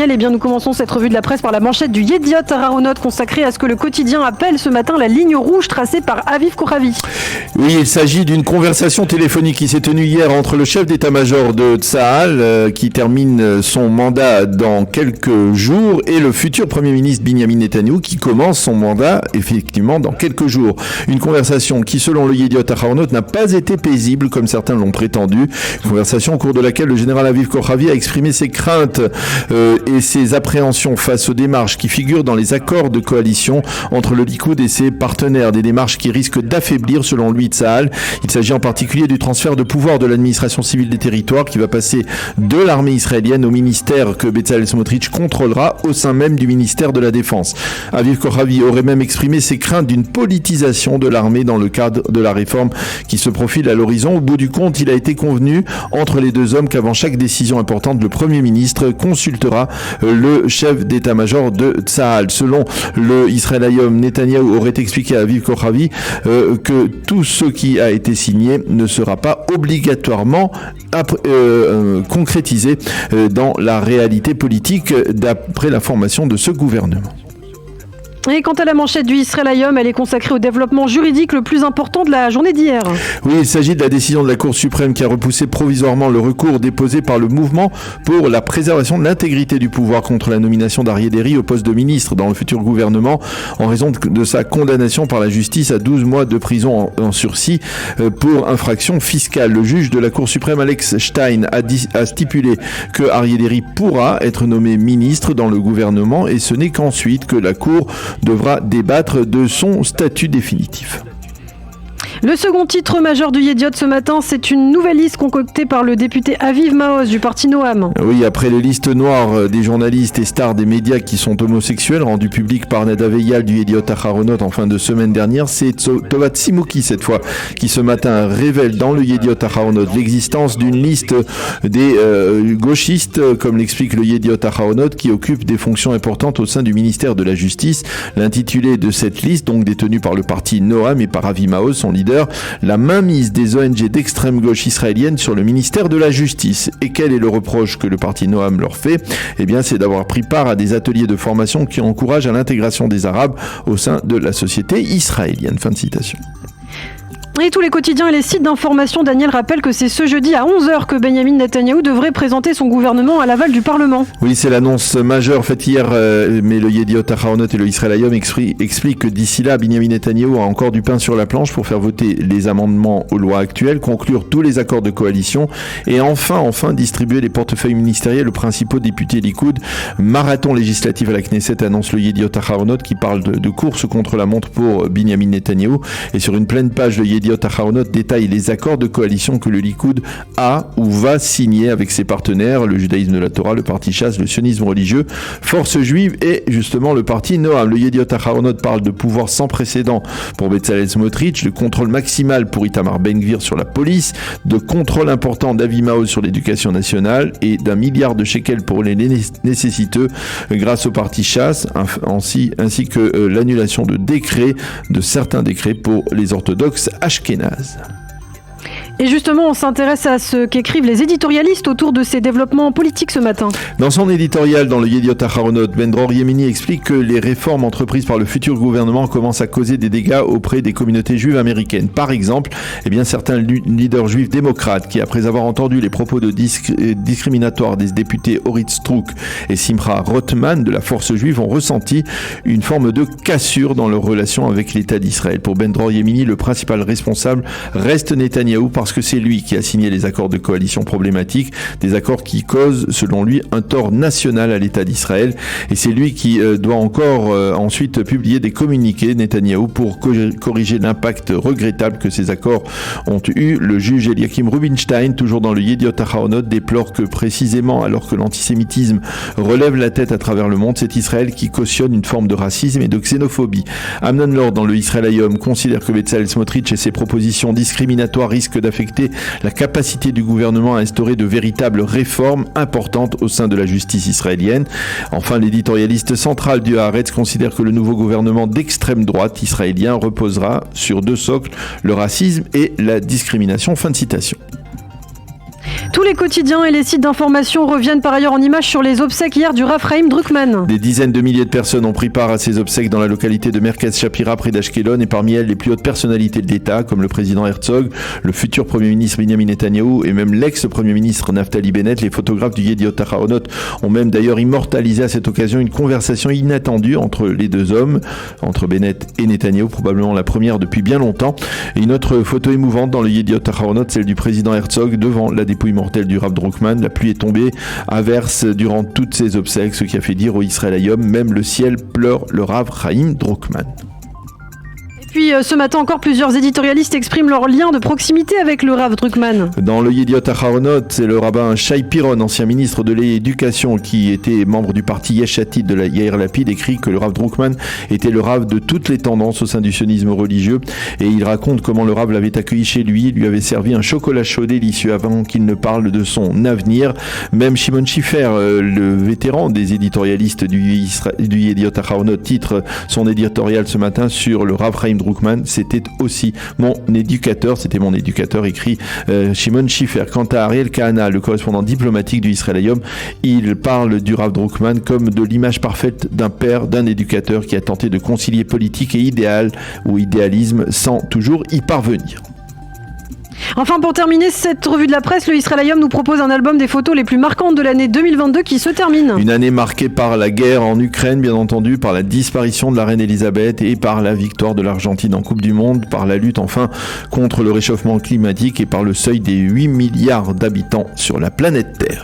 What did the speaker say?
Daniel. Eh bien, nous commençons cette revue de la presse par la manchette du Yediot Aharonot consacrée à ce que le quotidien appelle ce matin la ligne rouge tracée par Aviv Kochavi. Oui, il s'agit d'une conversation téléphonique qui s'est tenue hier entre le chef d'état-major de Tsahal, qui termine son mandat dans quelques jours, et le futur Premier ministre Binyamin Netanyahou, qui commence son mandat effectivement dans quelques jours. Une conversation qui, selon le Yediot Aharonot, n'a pas été paisible comme certains l'ont prétendu. Une conversation au cours de laquelle le général Aviv Kochavi a exprimé ses craintes et ses appréhensions face aux démarches qui figurent dans les accords de coalition entre le Likoud et ses partenaires. Des démarches qui risquent d'affaiblir, selon lui, Tsahal. Il s'agit en particulier du transfert de pouvoir de l'administration civile des territoires qui va passer de l'armée israélienne au ministère que Bezalel Smotrich contrôlera au sein même du ministère de la Défense. Aviv Kochavi aurait même exprimé ses craintes d'une politisation de l'armée dans le cadre de la réforme qui se profile à l'horizon. Au bout du compte, il a été convenu entre les deux hommes qu'avant chaque décision importante, le Premier ministre consultera le chef d'état-major de Tsahal. Selon le Israël Hayom, Netanyahou aurait expliqué à Aviv Kochavi que tout ce qui a été signé ne sera pas obligatoirement concrétisé dans la réalité politique d'après l'information de ce gouvernement. Et quant à la manchette du Israël Hayom, elle est consacrée au développement juridique le plus important de la journée d'hier. Oui, il s'agit de la décision de la Cour suprême qui a repoussé provisoirement le recours déposé par le mouvement pour la préservation de l'intégrité du pouvoir contre la nomination d'Aryeh Deri au poste de ministre dans le futur gouvernement en raison de sa condamnation par la justice à 12 mois de prison en sursis pour infraction fiscale. Le juge de la Cour suprême, Alex Stein, a stipulé que Aryeh Deri pourra être nommé ministre dans le gouvernement et ce n'est qu'ensuite que la Cour devra débattre de son statut définitif. Le second titre majeur du Yediot ce matin, c'est une nouvelle liste concoctée par le député Aviv Maoz du parti Noam. Oui, après les listes noires des journalistes et stars des médias qui sont homosexuels, rendues publiques par Nadav Eyal du Yediot Aharonot en fin de semaine dernière, c'est Tovat Simouki cette fois qui ce matin révèle dans le Yediot Aharonot l'existence d'une liste des gauchistes, comme l'explique le Yediot Aharonot, qui occupent des fonctions importantes au sein du ministère de la Justice. L'intitulé de cette liste, donc détenue par le parti Noam et par Aviv Maoz, son leader, la mainmise des ONG d'extrême gauche israélienne sur le ministère de la Justice. Et quel est le reproche que le parti Noam leur fait ? Eh bien, c'est d'avoir pris part à des ateliers de formation qui encouragent à l'intégration des Arabes au sein de la société israélienne. Fin de citation. Et tous les quotidiens et les sites d'information, Daniel rappelle que c'est ce jeudi à 11h que Benyamin Netanyahou devrait présenter son gouvernement à l'aval du Parlement. Oui, c'est l'annonce majeure faite hier, mais le Yediot Aharonot et le Israël Hayom expliquent que d'ici là, Benyamin Netanyahou a encore du pain sur la planche pour faire voter les amendements aux lois actuelles, conclure tous les accords de coalition et enfin distribuer les portefeuilles ministériels aux principaux députés Likoud. Marathon législatif à la Knesset, annonce le Yediot Aharonot qui parle de course contre la montre pour Benyamin Netanyahou. Et sur une pleine page, le Yediot Aharonot détaille les accords de coalition que le Likoud a ou va signer avec ses partenaires, le judaïsme de la Torah, le parti Chasse, le sionisme religieux, Force juive et justement le parti Noam. Le Yediot Aharonot parle de pouvoir sans précédent pour Bezalel Smotrich, de contrôle maximal pour Itamar Ben-Gvir sur la police, de contrôle important d'Aviv Maoz sur l'éducation nationale et d'1 milliard de shekels pour les nécessiteux grâce au parti Chasse, ainsi que l'annulation de certains décrets pour les orthodoxes ashkénazes. Et justement, on s'intéresse à ce qu'écrivent les éditorialistes autour de ces développements politiques ce matin. Dans son éditorial dans le Yediot Aharonot, Ben-Dror Yemini explique que les réformes entreprises par le futur gouvernement commencent à causer des dégâts auprès des communautés juives américaines. Par exemple, certains leaders juifs démocrates qui, après avoir entendu les propos discriminatoires des députés Orit Strouk et Simcha Rothman de la force juive, ont ressenti une forme de cassure dans leur relation avec l'État d'Israël. Pour Ben-Dror Yemini, le principal responsable reste Netanyahou parce que c'est lui qui a signé les accords de coalition problématiques, des accords qui causent, selon lui, un tort national à l'État d'Israël. Et c'est lui qui doit encore ensuite publier des communiqués, Netanyahou, pour corriger l'impact regrettable que ces accords ont eu. Le juge Eliakim Rubinstein, toujours dans le Yediot Aharonot, déplore que précisément alors que l'antisémitisme relève la tête à travers le monde, c'est Israël qui cautionne une forme de racisme et de xénophobie. Amnon Lord, dans le Israël Hayom, considère que Bezalel Smotrich et ses propositions discriminatoires risquent d'affecter la capacité du gouvernement à instaurer de véritables réformes importantes au sein de la justice israélienne. Enfin, l'éditorialiste central du Haaretz considère que le nouveau gouvernement d'extrême droite israélien reposera sur deux socles, le racisme et la discrimination. Fin de citation. Tous les quotidiens et les sites d'information reviennent par ailleurs en images sur les obsèques hier du Rav Chaim Druckmann. Des dizaines de milliers de personnes ont pris part à ces obsèques dans la localité de Merkez Shapira près d'Ashkelon et parmi elles les plus hautes personnalités de l'État comme le président Herzog, le futur Premier ministre Benjamin Netanyahou et même l'ex-Premier ministre Naftali Bennett. Les photographes du Yediot Aharonot ont même d'ailleurs immortalisé à cette occasion une conversation inattendue entre les deux hommes, entre Bennett et Netanyahou, probablement la première depuis bien longtemps. Et une autre photo émouvante dans le Yediot Aharonot, celle du président Herzog devant la dépouille mortelle du Rav Druckmann. La pluie est tombée à verse durant toutes ces obsèques, ce qui a fait dire au Israël Hayom, même le ciel pleure le Rav Chaim Druckmann. Puis ce matin encore, plusieurs éditorialistes expriment leur lien de proximité avec le Rav Druckmann. Dans le Yediot Aharonot, c'est le rabbin Shai Piron, ancien ministre de l'Éducation, qui était membre du parti Yesh Atid de la Yair Lapid, écrit que le Rav Druckmann était le Rav de toutes les tendances au sein du sionisme religieux. Et il raconte comment le Rav l'avait accueilli chez lui, lui avait servi un chocolat chaud délicieux avant qu'il ne parle de son avenir. Même Shimon Schiffer, le vétéran des éditorialistes du Yediot Aharonot, titre son éditorial ce matin sur le Rav Chaim Druckmann, c'était aussi mon éducateur, écrit Shimon Schiffer. Quant à Ariel Kahana, le correspondant diplomatique du Israël Hayom, il parle du Rav Druckmann comme de l'image parfaite d'un père, d'un éducateur qui a tenté de concilier politique et idéal ou idéalisme sans toujours y parvenir. Enfin, pour terminer cette revue de la presse, le Israël Hayom nous propose un album des photos les plus marquantes de l'année 2022 qui se termine. Une année marquée par la guerre en Ukraine, bien entendu, par la disparition de la reine Elisabeth et par la victoire de l'Argentine en Coupe du Monde, par la lutte enfin contre le réchauffement climatique et par le seuil des 8 milliards d'habitants sur la planète Terre.